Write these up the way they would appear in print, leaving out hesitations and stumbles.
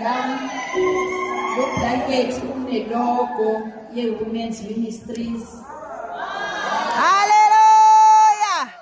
la bracket unelogo ye-Women's Ministries. Hallelujah!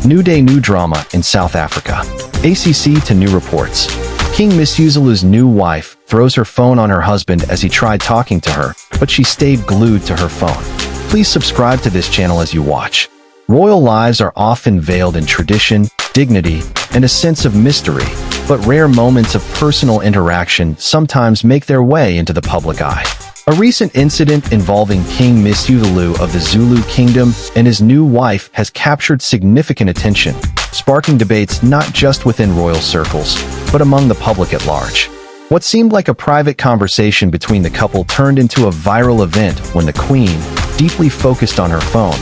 New day, new drama in South Africa. ACC to new reports. King Misuzulu's new wife throws her phone on her husband as he tried talking to her, but she stayed glued to her phone. Please subscribe to this channel as you watch. Royal lives are often veiled in tradition, dignity, and a sense of mystery, but rare moments of personal interaction sometimes make their way into the public eye. A recent incident involving King Misuzulu of the Zulu kingdom and his new wife has captured significant attention, sparking debates not just within royal circles, but among the public at large. What seemed like a private conversation between the couple turned into a viral event when the Queen, deeply focused on her phone,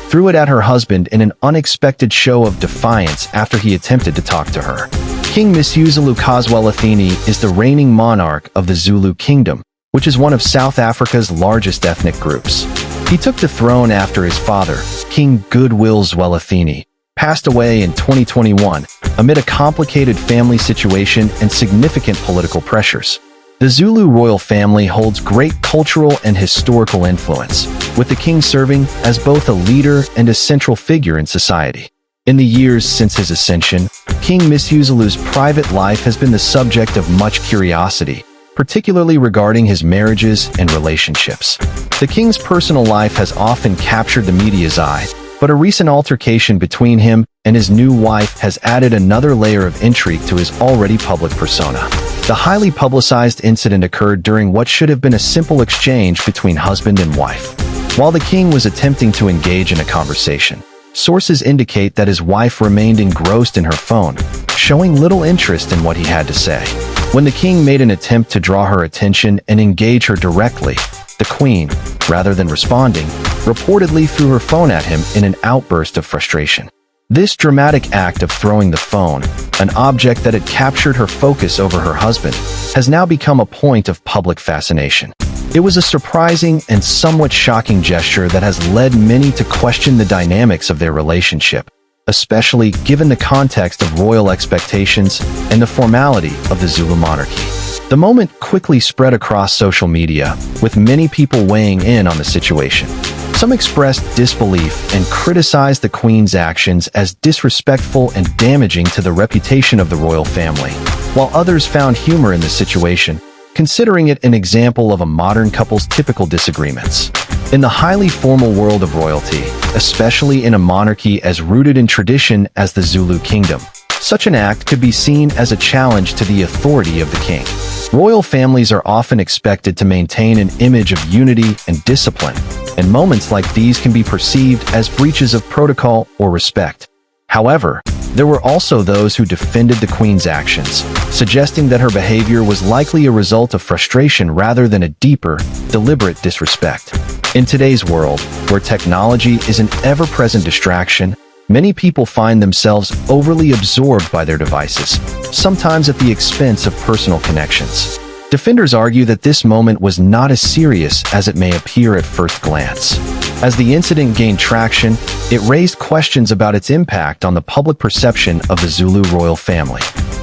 threw it at her husband in an unexpected show of defiance after he attempted to talk to her. King Misuzulu Kazwelithini is the reigning monarch of the Zulu kingdom, which is one of South Africa's largest ethnic groups. He took the throne after his father, King Goodwill Zwelithini, passed away in 2021 amid a complicated family situation and significant political pressures. The Zulu royal family holds great cultural and historical influence, with the king serving as both a leader and a central figure in society. In the years since his ascension, King Misuzulu's private life has been the subject of much curiosity, particularly regarding his marriages and relationships. The king's personal life has often captured the media's eye, but a recent altercation between him and his new wife has added another layer of intrigue to his already public persona. The highly publicized incident occurred during what should have been a simple exchange between husband and wife. While the king was attempting to engage in a conversation, sources indicate that his wife remained engrossed in her phone, showing little interest in what he had to say. When the king made an attempt to draw her attention and engage her directly, the Queen, rather than responding, reportedly threw her phone at him in an outburst of frustration. This dramatic act of throwing the phone, an object that had captured her focus over her husband, has now become a point of public fascination. It was a surprising and somewhat shocking gesture that has led many to question the dynamics of their relationship, especially given the context of royal expectations and the formality of the Zulu monarchy. The moment quickly spread across social media, with many people weighing in on the situation. Some expressed disbelief and criticized the Queen's actions as disrespectful and damaging to the reputation of the royal family, while others found humor in the situation, considering it an example of a modern couple's typical disagreements. In the highly formal world of royalty, especially in a monarchy as rooted in tradition as the Zulu kingdom, such an act could be seen as a challenge to the authority of the king. Royal families are often expected to maintain an image of unity and discipline, and moments like these can be perceived as breaches of protocol or respect. However, there were also those who defended the Queen's actions, suggesting that her behavior was likely a result of frustration rather than a deeper, deliberate disrespect. In today's world, where technology is an ever-present distraction, many people find themselves overly absorbed by their devices, sometimes at the expense of personal connections. Defenders argue that this moment was not as serious as it may appear at first glance. As the incident gained traction, it raised questions about its impact on the public perception of the Zulu royal family.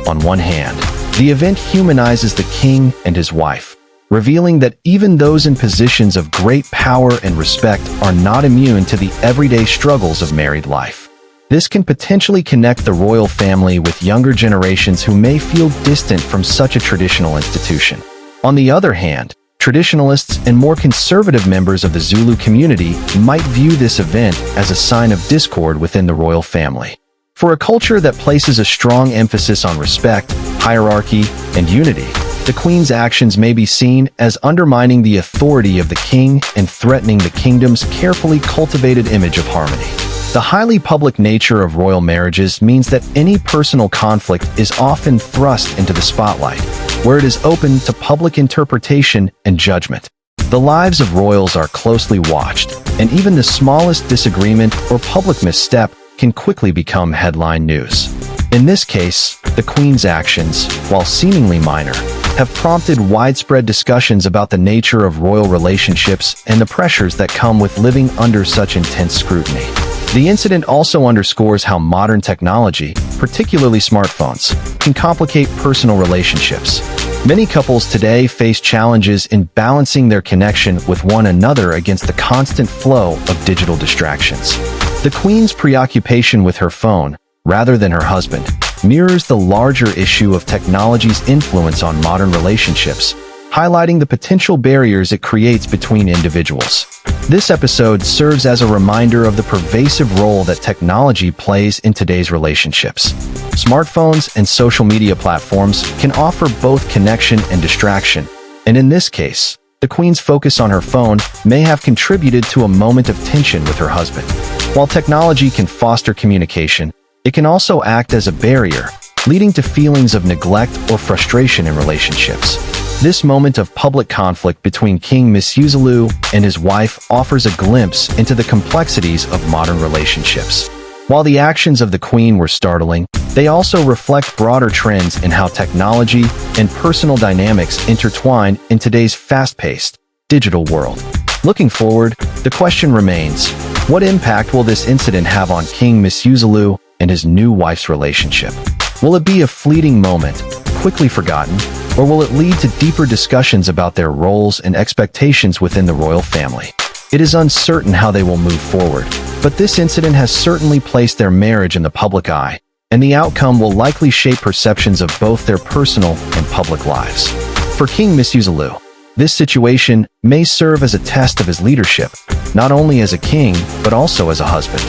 On one hand, the event humanizes the king and his wife, revealing that even those in positions of great power and respect are not immune to the everyday struggles of married life. This can potentially connect the royal family with younger generations who may feel distant from such a traditional institution. On the other hand, traditionalists and more conservative members of the Zulu community might view this event as a sign of discord within the royal family. For a culture that places a strong emphasis on respect, hierarchy, and unity, the Queen's actions may be seen as undermining the authority of the king and threatening the kingdom's carefully cultivated image of harmony. The highly public nature of royal marriages means that any personal conflict is often thrust into the spotlight, where it is open to public interpretation and judgment. The lives of royals are closely watched, and even the smallest disagreement or public misstep can quickly become headline news. In this case, the Queen's actions, while seemingly minor, have prompted widespread discussions about the nature of royal relationships and the pressures that come with living under such intense scrutiny. The incident also underscores how modern technology, particularly smartphones, can complicate personal relationships. Many couples today face challenges in balancing their connection with one another against the constant flow of digital distractions. The Queen's preoccupation with her phone, rather than her husband, mirrors the larger issue of technology's influence on modern relationships, highlighting the potential barriers it creates between individuals. This episode serves as a reminder of the pervasive role that technology plays in today's relationships. Smartphones and social media platforms can offer both connection and distraction, and in this case, the Queen's focus on her phone may have contributed to a moment of tension with her husband. While technology can foster communication, it can also act as a barrier, leading to feelings of neglect or frustration in relationships. This moment of public conflict between King Misuzulu and his wife offers a glimpse into the complexities of modern relationships. While the actions of the Queen were startling, they also reflect broader trends in how technology and personal dynamics intertwine in today's fast-paced, digital world. Looking forward, the question remains, what impact will this incident have on King Misuzulu and his new wife's relationship? Will it be a fleeting moment, quickly forgotten, or will it lead to deeper discussions about their roles and expectations within the royal family? It is uncertain how they will move forward, but this incident has certainly placed their marriage in the public eye, and the outcome will likely shape perceptions of both their personal and public lives. For King Misuzulu, this situation may serve as a test of his leadership, not only as a king, but also as a husband.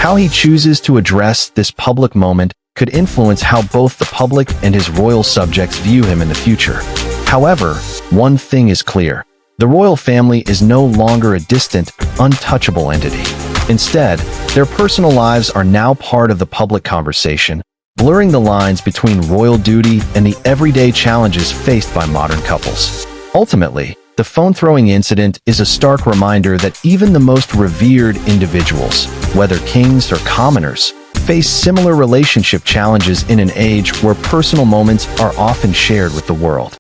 How he chooses to address this public moment could influence how both the public and his royal subjects view him in the future. However, one thing is clear. The royal family is no longer a distant, untouchable entity. Instead, their personal lives are now part of the public conversation, blurring the lines between royal duty and the everyday challenges faced by modern couples. Ultimately, the phone-throwing incident is a stark reminder that even the most revered individuals, whether kings or commoners, face similar relationship challenges in an age where personal moments are often shared with the world.